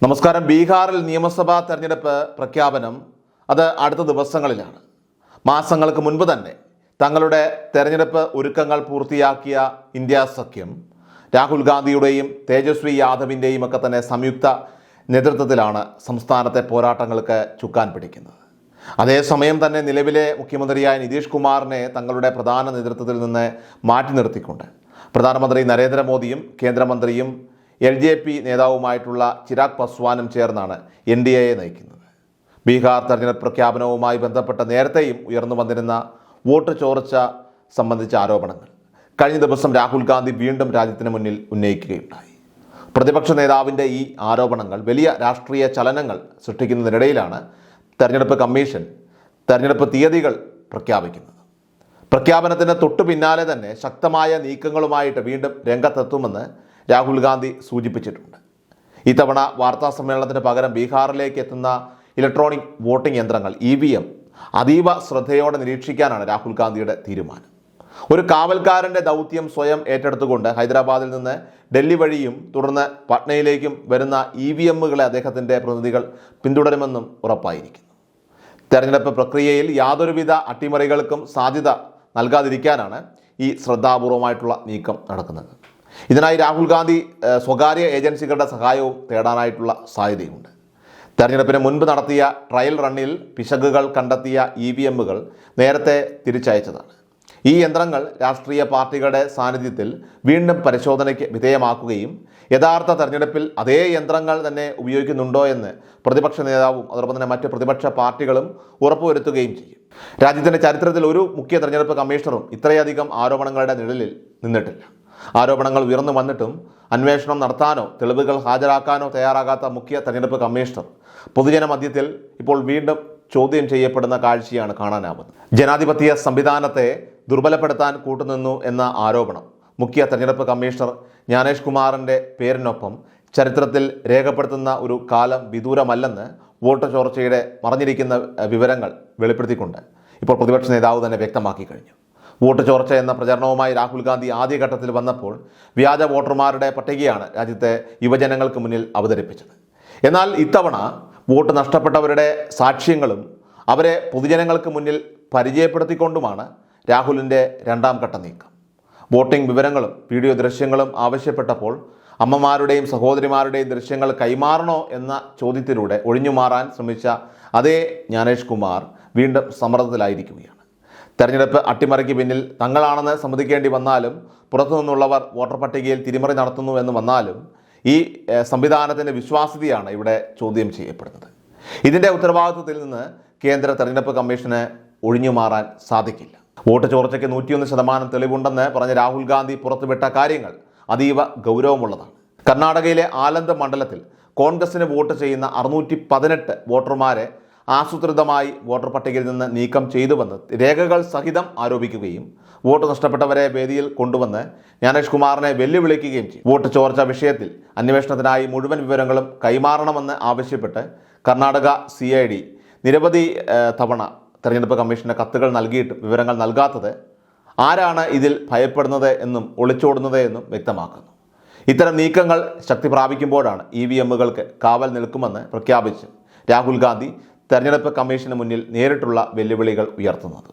നമസ്കാരം. ബീഹാറിൽ നിയമസഭാ തെരഞ്ഞെടുപ്പ് പ്രഖ്യാപനം അത് അടുത്ത ദിവസങ്ങളിലാണ്. മാസങ്ങൾക്ക് മുൻപ് തന്നെ തങ്ങളുടെ തെരഞ്ഞെടുപ്പ് ഒരുക്കങ്ങൾ പൂർത്തിയാക്കിയ ഇന്ത്യ സഖ്യം രാഹുൽ ഗാന്ധിയുടെയും തേജസ്വി യാദവിൻ്റെയും ഒക്കെ തന്നെ സംയുക്ത നേതൃത്വത്തിലാണ് സംസ്ഥാനത്തെ പോരാട്ടങ്ങൾക്ക് ചുക്കാൻ പിടിക്കുന്നത്. അതേസമയം തന്നെ നിലവിലെ മുഖ്യമന്ത്രിയായ നിതീഷ് കുമാറിനെ തങ്ങളുടെ പ്രധാന നേതൃത്വത്തിൽ നിന്ന് മാറ്റി നിർത്തിക്കൊണ്ട് പ്രധാനമന്ത്രി നരേന്ദ്രമോദിയും കേന്ദ്രമന്ത്രിയും LJP നേതാവുമായിട്ടുള്ള ചിരാഗ് പസ്വാനും ചേർന്നാണ് NDA നയിക്കുന്നത്. ബീഹാർ തെരഞ്ഞെടുപ്പ് പ്രഖ്യാപനവുമായി ബന്ധപ്പെട്ട നേരത്തെയും ഉയർന്നു വന്നിരുന്ന വോട്ട് ചോർച്ച സംബന്ധിച്ച ആരോപണങ്ങൾ കഴിഞ്ഞ ദിവസം രാഹുൽ ഗാന്ധി വീണ്ടും രാജ്യത്തിന് മുന്നിൽ ഉന്നയിക്കുകയുണ്ടായി. പ്രതിപക്ഷ നേതാവിൻ്റെ ഈ ആരോപണങ്ങൾ വലിയ രാഷ്ട്രീയ ചലനങ്ങൾ സൃഷ്ടിക്കുന്നതിനിടയിലാണ് തെരഞ്ഞെടുപ്പ് കമ്മീഷൻ തെരഞ്ഞെടുപ്പ് തീയതികൾ പ്രഖ്യാപിക്കുന്നത്. പ്രഖ്യാപനത്തിന് തൊട്ടു പിന്നാലെ തന്നെ ശക്തമായ നീക്കങ്ങളുമായിട്ട് വീണ്ടും രംഗത്തെത്തുമെന്ന് രാഹുൽ ഗാന്ധി സൂചിപ്പിച്ചിട്ടുണ്ട്. ഇത്തവണ വാർത്താ സമ്മേളനത്തിന് പകരം ബീഹാറിലേക്ക് എത്തുന്ന ഇലക്ട്രോണിക് വോട്ടിംഗ് യന്ത്രങ്ങൾ EVM അതീവ ശ്രദ്ധയോടെ നിരീക്ഷിക്കാനാണ് രാഹുൽ ഗാന്ധിയുടെ തീരുമാനം. ഒരു കാവൽക്കാരൻ്റെ ദൗത്യം സ്വയം ഏറ്റെടുത്തുകൊണ്ട് ഹൈദരാബാദിൽ നിന്ന് ഡൽഹി വഴിയും തുടർന്ന് പട്നയിലേക്കും വരുന്ന EVMകളെ അദ്ദേഹത്തിൻ്റെ പ്രതിനിധികൾ പിന്തുടരുമെന്നും ഉറപ്പായിരിക്കുന്നു. തെരഞ്ഞെടുപ്പ് പ്രക്രിയയിൽ യാതൊരുവിധ അട്ടിമറികൾക്കും സാധ്യത നൽകാതിരിക്കാനാണ് ഈ ശ്രദ്ധാപൂർവമായിട്ടുള്ള നീക്കം നടക്കുന്നത്. ഇതിനായി രാഹുൽ ഗാന്ധി സ്വകാര്യ ഏജൻസികളുടെ സഹായവും തേടാനായിട്ടുള്ള സാധ്യതയുണ്ട്. തെരഞ്ഞെടുപ്പിന് മുൻപ് നടത്തിയ ട്രയൽ റണ്ണിൽ പിശകുകൾ കണ്ടെത്തിയ EVMകൾ നേരത്തെ തിരിച്ചയച്ചതാണ്. ഈ യന്ത്രങ്ങൾ രാഷ്ട്രീയ പാർട്ടികളുടെ സാന്നിധ്യത്തിൽ വീണ്ടും പരിശോധനയ്ക്ക് വിധേയമാക്കുകയും യഥാർത്ഥ തെരഞ്ഞെടുപ്പിൽ അതേ യന്ത്രങ്ങൾ തന്നെ ഉപയോഗിക്കുന്നുണ്ടോ എന്ന് പ്രതിപക്ഷ നേതാവും അതോടൊപ്പം തന്നെ മറ്റ് പ്രതിപക്ഷ പാർട്ടികളും ഉറപ്പുവരുത്തുകയും ചെയ്യും. രാജ്യത്തിൻ്റെ ചരിത്രത്തിൽ ഒരു മുഖ്യ തെരഞ്ഞെടുപ്പ് കമ്മീഷണറും ഇത്രയധികം ആരോപണങ്ങളുടെ നിഴലിൽ നിന്നിട്ടില്ല. ആരോപണങ്ങൾ ഉയർന്നു വന്നിട്ടും അന്വേഷണം നടത്താനോ തെളിവുകൾ ഹാജരാക്കാനോ തയ്യാറാകാത്ത മുഖ്യ തെരഞ്ഞെടുപ്പ് കമ്മീഷണർ പൊതുജന മധ്യത്തിൽ ഇപ്പോൾ വീണ്ടും ചോദ്യം ചെയ്യപ്പെടുന്ന കാഴ്ചയാണ് കാണാനാവുന്നത്. ജനാധിപത്യ സംവിധാനത്തെ ദുർബലപ്പെടുത്താൻ കൂട്ടുനിന്നു എന്ന ആരോപണം മുഖ്യ തെരഞ്ഞെടുപ്പ് കമ്മീഷണർ ജ്ഞാനേഷ് കുമാറിൻ്റെ പേരിനൊപ്പം ചരിത്രത്തിൽ രേഖപ്പെടുത്തുന്ന ഒരു കാലം വിദൂരമല്ലെന്ന് വോട്ട് ചോർച്ചയുടെ മറഞ്ഞിരിക്കുന്ന വിവരങ്ങൾ വെളിപ്പെടുത്തിക്കൊണ്ട് ഇപ്പോൾ പ്രതിപക്ഷ നേതാവ് തന്നെ വ്യക്തമാക്കി കഴിഞ്ഞു. വോട്ട് ചോർച്ച എന്ന പ്രചരണവുമായി രാഹുൽ ഗാന്ധി ആദ്യഘട്ടത്തിൽ വന്നപ്പോൾ വ്യാജ വോട്ടർമാരുടെ പട്ടികയാണ് രാജ്യത്തെ യുവജനങ്ങൾക്ക് മുന്നിൽ അവതരിപ്പിച്ചത്. എന്നാൽ ഇത്തവണ വോട്ട് നഷ്ടപ്പെട്ടവരുടെ സാക്ഷ്യങ്ങളും അവരെ പൊതുജനങ്ങൾക്ക് മുന്നിൽ പരിചയപ്പെടുത്തിക്കൊണ്ടുമാണ് രാഹുലിൻ്റെ രണ്ടാം ഘട്ട നീക്കം. വോട്ടിംഗ് വിവരങ്ങളും വീഡിയോ ദൃശ്യങ്ങളും ആവശ്യപ്പെട്ടപ്പോൾ അമ്മമാരുടെയും സഹോദരിമാരുടെയും ദൃശ്യങ്ങൾ കൈമാറണോ എന്ന ചോദ്യത്തിലൂടെ ഒഴിഞ്ഞുമാറാൻ ശ്രമിച്ച അതേ ജ്ഞാനേഷ് കുമാർ വീണ്ടും സമ്മർദ്ദത്തിലായിരിക്കുകയാണ്. തെരഞ്ഞെടുപ്പ് അട്ടിമറിക്ക് പിന്നിൽ തങ്ങളാണെന്ന് സമ്മതിക്കേണ്ടി വന്നാലും പുറത്തു നിന്നുള്ളവർ വോട്ടർ പട്ടികയിൽ തിരിമറി നടത്തുന്നു എന്ന് വന്നാലും ഈ സംവിധാനത്തിൻ്റെ വിശ്വാസ്യതയാണ് ഇവിടെ ചോദ്യം ചെയ്യപ്പെടുന്നത്. ഇതിൻ്റെ ഉത്തരവാദിത്വത്തിൽ നിന്ന് കേന്ദ്ര തെരഞ്ഞെടുപ്പ് കമ്മീഷന് ഒഴിഞ്ഞുമാറാൻ സാധിക്കില്ല. വോട്ട് ചോർച്ചയ്ക്ക് 101% തെളിവുണ്ടെന്ന് പറഞ്ഞ രാഹുൽ ഗാന്ധി പുറത്തുവിട്ട കാര്യങ്ങൾ അതീവ ഗൗരവമുള്ളതാണ്. കർണാടകയിലെ ആലന്ത് മണ്ഡലത്തിൽ കോൺഗ്രസിന് വോട്ട് ചെയ്യുന്ന 618 വോട്ടർമാരെ ആസൂത്രിതമായി വോട്ടർ പട്ടികയിൽ നിന്ന് നീക്കം ചെയ്തുവെന്ന് രേഖകൾ സഹിതം ആരോപിക്കുകയും വോട്ട് നഷ്ടപ്പെട്ടവരെ വേദിയിൽ കൊണ്ടുവന്ന് ജ്ഞാനേഷ് കുമാറിനെ വെല്ലുവിളിക്കുകയും ചെയ്തു. വോട്ട് ചോർച്ച വിഷയത്തിൽ അന്വേഷണത്തിനായി മുഴുവൻ വിവരങ്ങളും കൈമാറണമെന്ന് ആവശ്യപ്പെട്ട് കർണാടക CID നിരവധി തവണ തെരഞ്ഞെടുപ്പ് കമ്മീഷന് കത്തുകൾ നൽകിയിട്ടും വിവരങ്ങൾ നൽകാത്തത് ആരാണ് ഇതിൽ ഭയപ്പെടുന്നത് എന്നും ഒളിച്ചോടുന്നത് എന്നും വ്യക്തമാക്കുന്നു. ഇത്തരം നീക്കങ്ങൾ ശക്തി പ്രാപിക്കുമ്പോഴാണ് EVMകൾക്ക് കാവൽ നിൽക്കുമെന്ന് പ്രഖ്യാപിച്ച് രാഹുൽ ഗാന്ധി തെരഞ്ഞെടുപ്പ് കമ്മീഷന് മുന്നിൽ നേരിട്ടുള്ള വെല്ലുവിളികൾ ഉയർത്തുന്നത്.